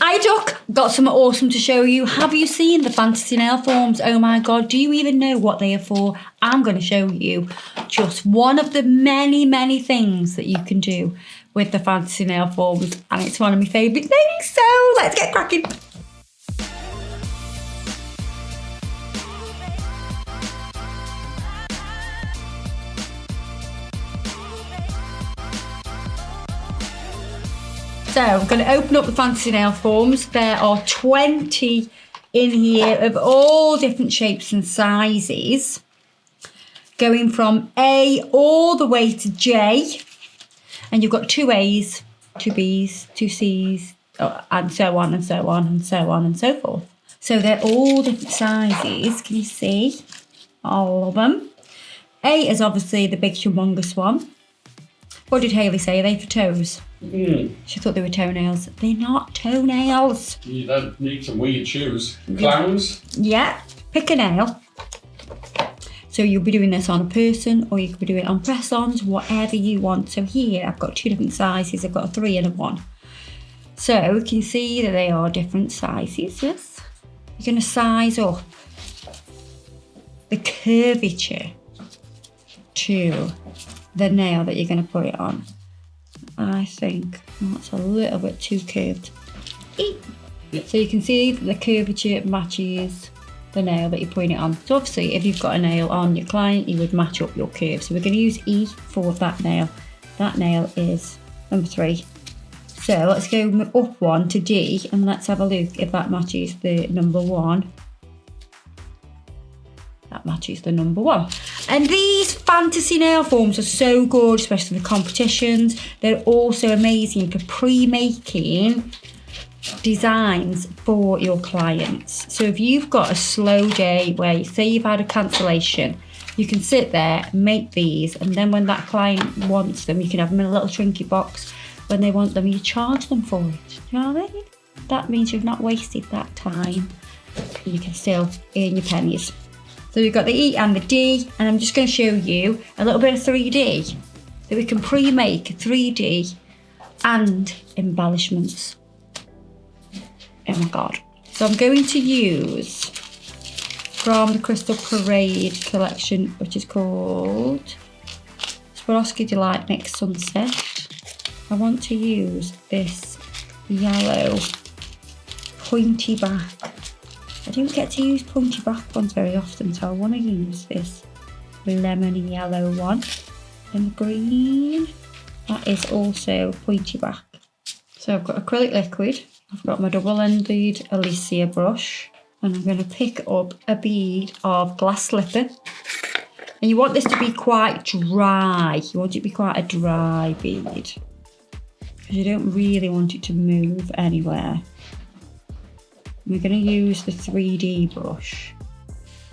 Hiya Duck, got something awesome to show you. Have you seen the fantasy nail forms? Oh my god, do you even know what they are for? I'm going to show you just one of the many things that you can do with the fantasy nail forms, and it's one of my favourite things, so let's get cracking. So I'm going to open up the fantasy nail forms. There are 20 in here of all different shapes and sizes, going from A all the way to J. And you've got 2 A's, 2 B's, 2 C's, and so on and so on and so on and so forth. So they're all different sizes. Can you see? All of them. A is obviously the big humongous one. What did Hayley say? Are they for toes? She thought they were toenails. They're not toenails. You don't need some weird shoes. Clowns? Yeah. Pick a nail. So you'll be doing this on a person, or you could be doing it on press-ons, whatever you want. So here I've got 2 different sizes. I've got a 3 and a 1. So you can see that they are different sizes. Yes. You're going to size up the curvature to the nail that you're going to put it on. I think that's a little bit too curved. So you can see that the curvature matches the nail that you're putting it on. So obviously if you've got a nail on your client, you would match up your curve. So we're going to use E for that nail. That nail is number 3. So let's go up 1 to D and let's have a look if that matches the number 1. That matches the number 1. And these fantasy nail forms are so good, especially for competitions. They're also amazing for pre-making designs for your clients. So if you've got a slow day where you say you've had a cancellation, you can sit there, make these, and then when that client wants them, you can have them in a little trinket box. When they want them, you charge them for it. You know what I mean? That means you've not wasted that time. You can still earn your pennies. So we've got the E and the D, and I'm just going to show you a little bit of 3D. So we can pre-make 3D and embellishments. Oh my god. So I'm going to use from the Crystal Parade collection, which is called Swarovski Delight Mix Sunset. I want to use this yellow pointy back. I don't get to use pointy back ones very often, so I want to use this lemony yellow one. And the green, that is also pointy back. So I've got acrylic liquid, I've got my double-ended Alicia brush, and I'm going to pick up a bead of glass slipper. And you want this to be quite dry. You want it to be quite a dry bead, because you don't really want it to move anywhere. We're going to use the 3D brush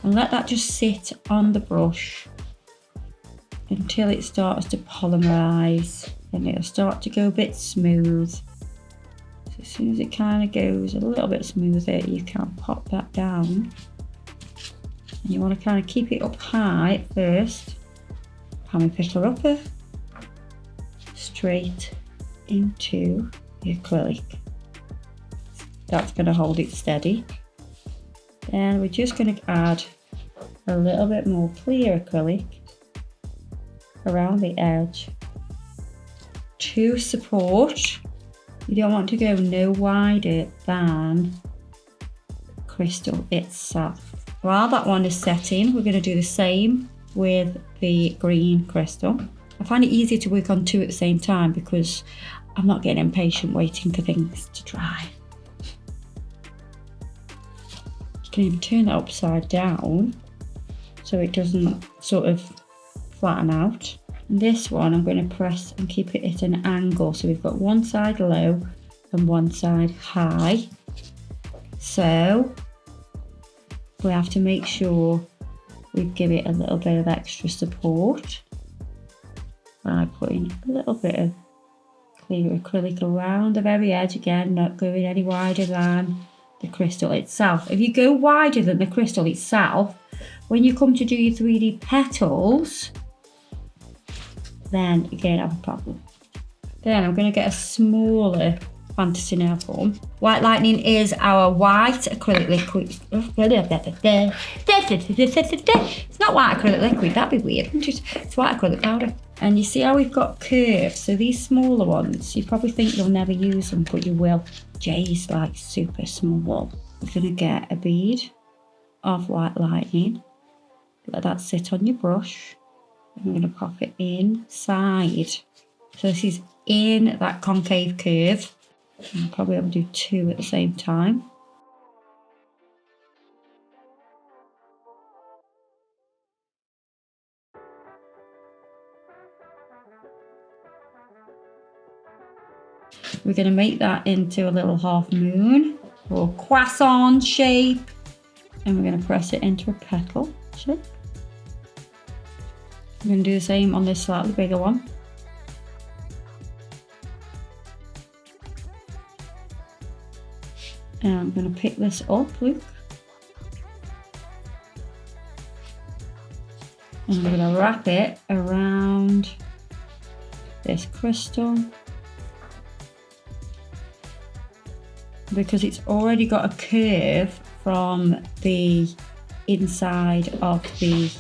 and let that just sit on the brush until it starts to polymerise, and it'll start to go a bit smooth. So as soon as it kind of goes a little bit smoother, you can pop that down, and you want to kind of keep it up high at first. Hammer picker upper straight into the acrylic. That's going to hold it steady. Then we're just going to add a little bit more clear acrylic around the edge to support. You don't want to go no wider than the crystal itself. While that one is setting, we're going to do the same with the green crystal. I find it easier to work on 2 at the same time because I'm not getting impatient waiting for things to dry. You can even turn that upside down so it doesn't sort of flatten out. And this one I'm going to press and keep it at an angle, so we've got one side low and one side high. So we have to make sure we give it a little bit of extra support by putting a little bit of clear acrylic around the very edge, again not going any wider than the crystal itself. If you go wider than the crystal itself, when you come to do your 3D petals, then you're going to have a problem. Then I'm going to get a smaller fantasy nail form. White Lightning is our white acrylic liquid. It's not white acrylic liquid, that'd be weird. It's white acrylic powder. And you see how we've got curves? So these smaller ones, you probably think you'll never use them, but you will. J's like super small. We're gonna get a bead of White Lightning. Let that sit on your brush. And we're gonna pop it inside. So this is in that concave curve. I'll probably have to do 2 at the same time. We're going to make that into a little half moon or croissant shape. And we're going to press it into a petal shape. We're going to do the same on this slightly bigger one. And I'm going to pick this up, Luke. And I'm going to wrap it around this crystal. Because it's already got a curve from the inside of the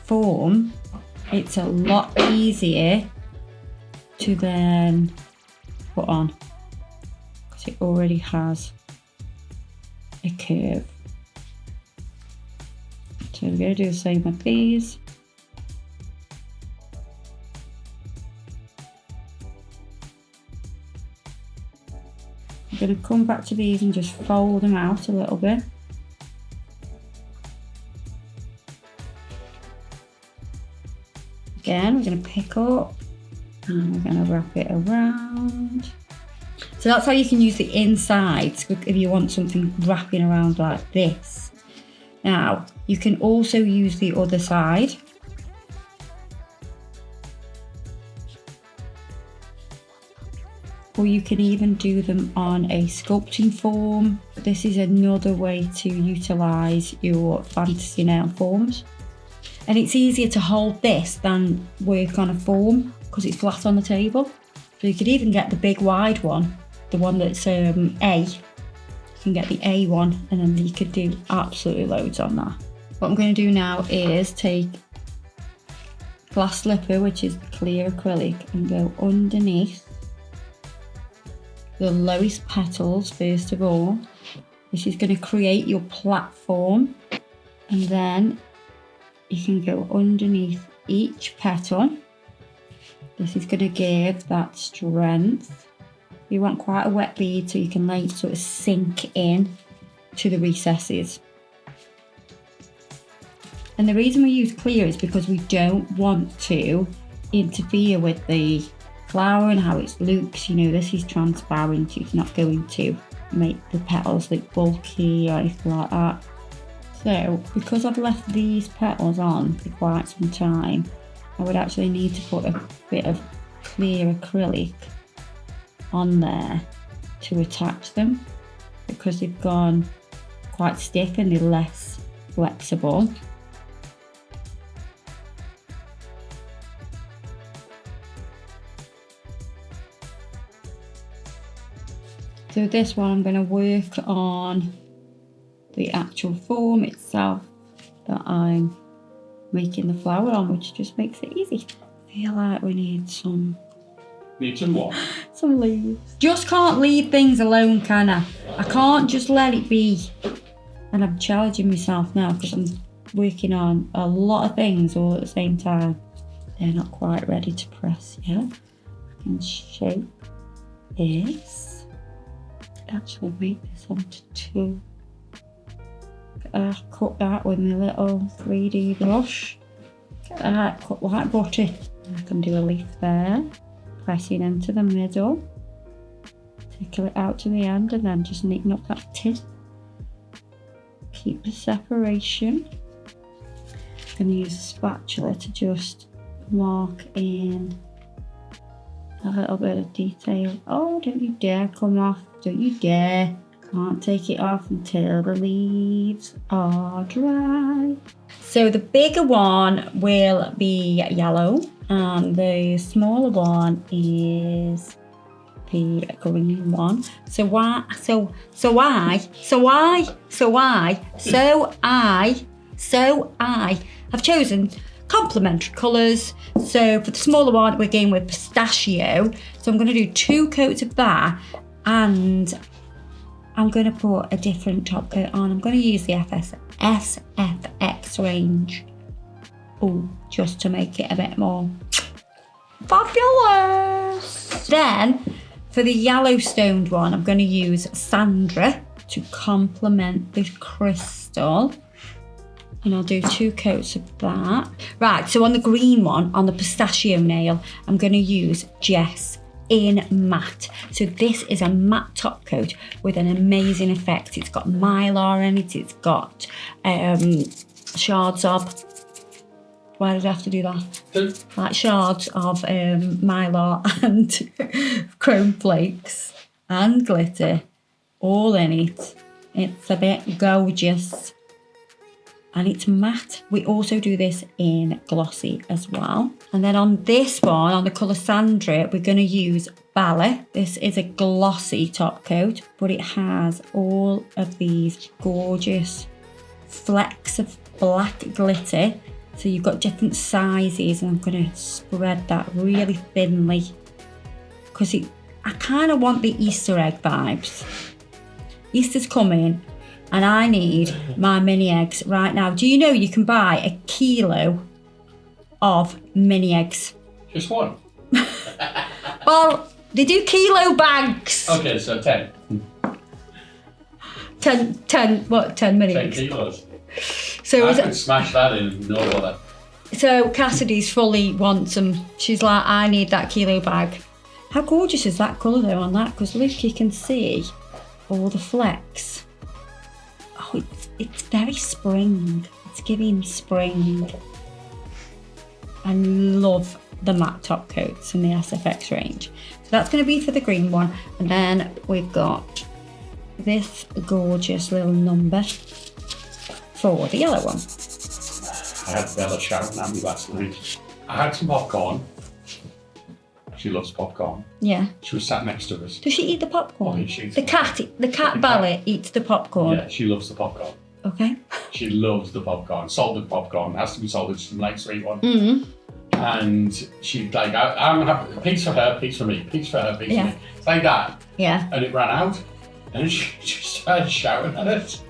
form, it's a lot easier to then put on because it already has a curve. So we're going to do the same with these. I'm going to come back to these and just fold them out a little bit. Again, we're going to pick up and we're going to wrap it around. So that's how you can use the insides if you want something wrapping around like this. Now, you can also use the other side. Or you can even do them on a sculpting form. This is another way to utilise your fantasy nail forms. And it's easier to hold this than work on a form because it's flat on the table. So you could even get the big wide one, the one that's A. You can get the A one and then you could do absolutely loads on that. What I'm going to do now is take glass slipper, which is clear acrylic, and go underneath the lowest petals first of all. This is going to create your platform, and then you can go underneath each petal. This is going to give that strength. You want quite a wet bead so you can let it sort of sink in to the recesses. And the reason we use clear is because we don't want to interfere with the flower and how it looks. You know, this is transparent. It's not going to make the petals look bulky or anything like that. So because I've left these petals on for quite some time, I would actually need to put a bit of clear acrylic on there to attach them because they've gone quite stiff and they're less flexible. So this one I'm going to work on the actual form itself that I'm making the flower on, which just makes it easy. I feel like we need some... Need some what? Some leaves. Just can't leave things alone, can I? I can't just let it be. And I'm challenging myself now because I'm working on a lot of things all at the same time. They're not quite ready to press yet. I can shape this. Actually make this onto 2. Cut that with my little 3D brush. Get that, cut like butter. I can do a leaf there, pressing into the middle, tickle it out to the end and then just neaten up that tip. Keep the separation. I'm going to use a spatula to just mark in a little bit of detail. Oh, don't you dare come off. Don't you dare. Can't take it off until the leaves are dry. So the bigger one will be yellow and the smaller one is the green one. So I have chosen complementary colours. So for the smaller one, we're going with pistachio. So I'm going to do 2 coats of that, and I'm going to put a different top coat on. I'm going to use the SFX range. Oh, just to make it a bit more fabulous. Then for the yellow-stoned one, I'm going to use Sandra to complement the crystal. And I'll do 2 coats of that. Right, so on the green one, on the pistachio nail, I'm going to use Jess in matte. So this is a matte top coat with an amazing effect. It's got mylar in it. It's got shards of... Why did I have to do that? Like shards of mylar and chrome flakes and glitter all in it. It's a bit gorgeous. And it's matte. We also do this in glossy as well. And then on this one, on the colour Sandra, we're going to use Bala. This is a glossy top coat, but it has all of these gorgeous flecks of black glitter. So you've got different sizes, and I'm going to spread that really thinly because I kind of want the Easter egg vibes. Easter's coming. And I need my mini eggs right now. Do you know you can buy a kilo of mini eggs? Just one? Well, they do kilo bags. Okay, so 10. 10 mini 10 eggs? kilos. So I could smash that in no bother. So Cassidy's fully wants them. She's like, I need that kilo bag. How gorgeous is that colour though on that? Because look, you can see all the flecks. Oh, it's very spring. It's giving spring. I love the matte top coats in the SFX range. So that's going to be for the green one. And then we've got this gorgeous little number for the yellow one. I had Bella shouting at me last night. I had some popcorn. She loves popcorn. Yeah. She was sat next to us. Does she eat the popcorn? Oh, she eats the cat Bella eats the popcorn. Yeah, she loves the popcorn. Okay. She loves the popcorn. Salted popcorn. It has to be salted. She doesn't like sweet one. Mm-hmm. And she's like, I'm having a piece for her, piece for me, piece for her, piece for me. It's like that. Yeah. And it ran out. And she just started shouting at us.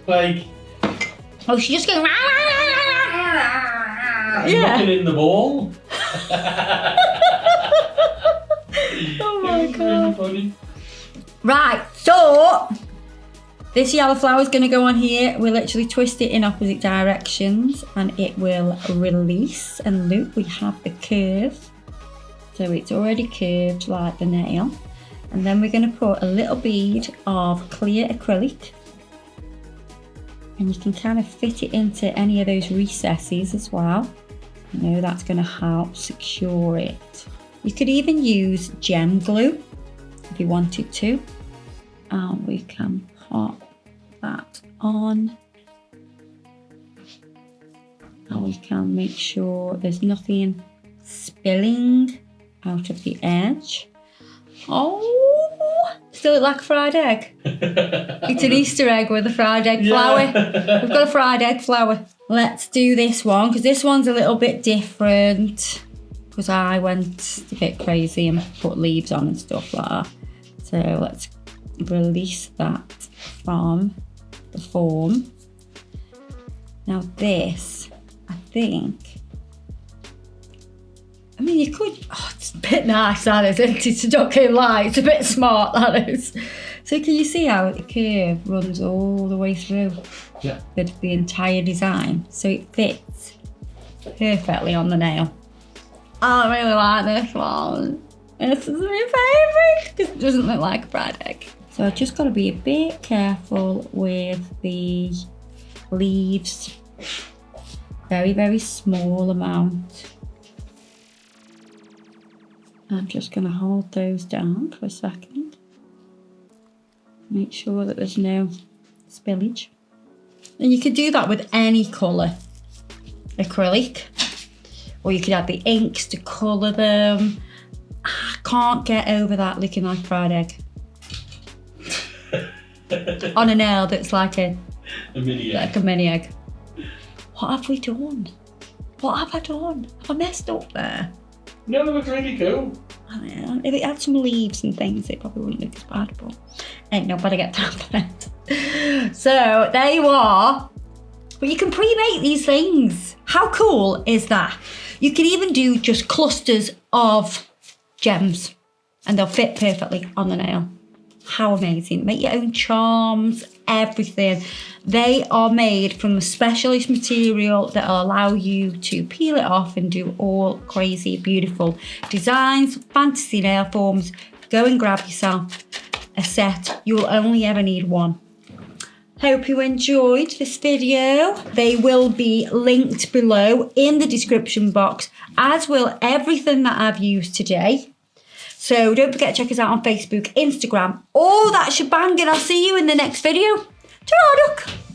Like... Oh, she just going... Yeah. Looking in the bowl. Oh my God. Really funny. Right, so this yellow flower is going to go on here. We'll literally twist it in opposite directions and it will release. And look, we have the curve. So it's already curved like the nail. And then we're going to put a little bead of clear acrylic. And you can kind of fit it into any of those recesses as well. You know, that's going to help secure it. You could even use gem glue if you wanted to. And we can pop that on. And we can make sure there's nothing spilling out of the edge. Oh, still look like a fried egg. It's an Easter egg with a fried egg flower. We've got a fried egg flower. Let's do this one, because this one's a little bit different. Because I went a bit crazy and put leaves on and stuff like that. So let's release that from the form. Now this, I think, I mean, you could, it's a bit nice, that is, isn't it? It's a ducking light, it's a bit smart, that is. So can you see how the curve runs all the way through? Yeah. The entire design, so it fits perfectly on the nail. I really like this one. This is my favourite because it doesn't look like a fried egg. So I've just got to be a bit careful with the leaves. Very, very small amount. I'm just going to hold those down for a second. Make sure that there's no spillage. And you could do that with any colour. Acrylic. Or you could add the inks to colour them. can't get over that looking like a fried egg. On a nail that's like a mini egg. Like a mini egg. What have we done? What have I done? Have I messed up there? No, it looks really cool. I don't know. If it had some leaves and things, it probably wouldn't look as bad, but ain't nobody get that. So there you are. But you can pre-make these things. How cool is that? You can even do just clusters of gems and they'll fit perfectly on the nail. How amazing. Make your own charms, everything. They are made from a specialist material that will allow you to peel it off and do all crazy, beautiful designs, fantasy nail forms. Go and grab yourself a set. You'll only ever need one. Hope you enjoyed this video. They will be linked below in the description box, as will everything that I've used today. So don't forget to check us out on Facebook, Instagram, all that shebang, and I'll see you in the next video. Ta-ra, duck!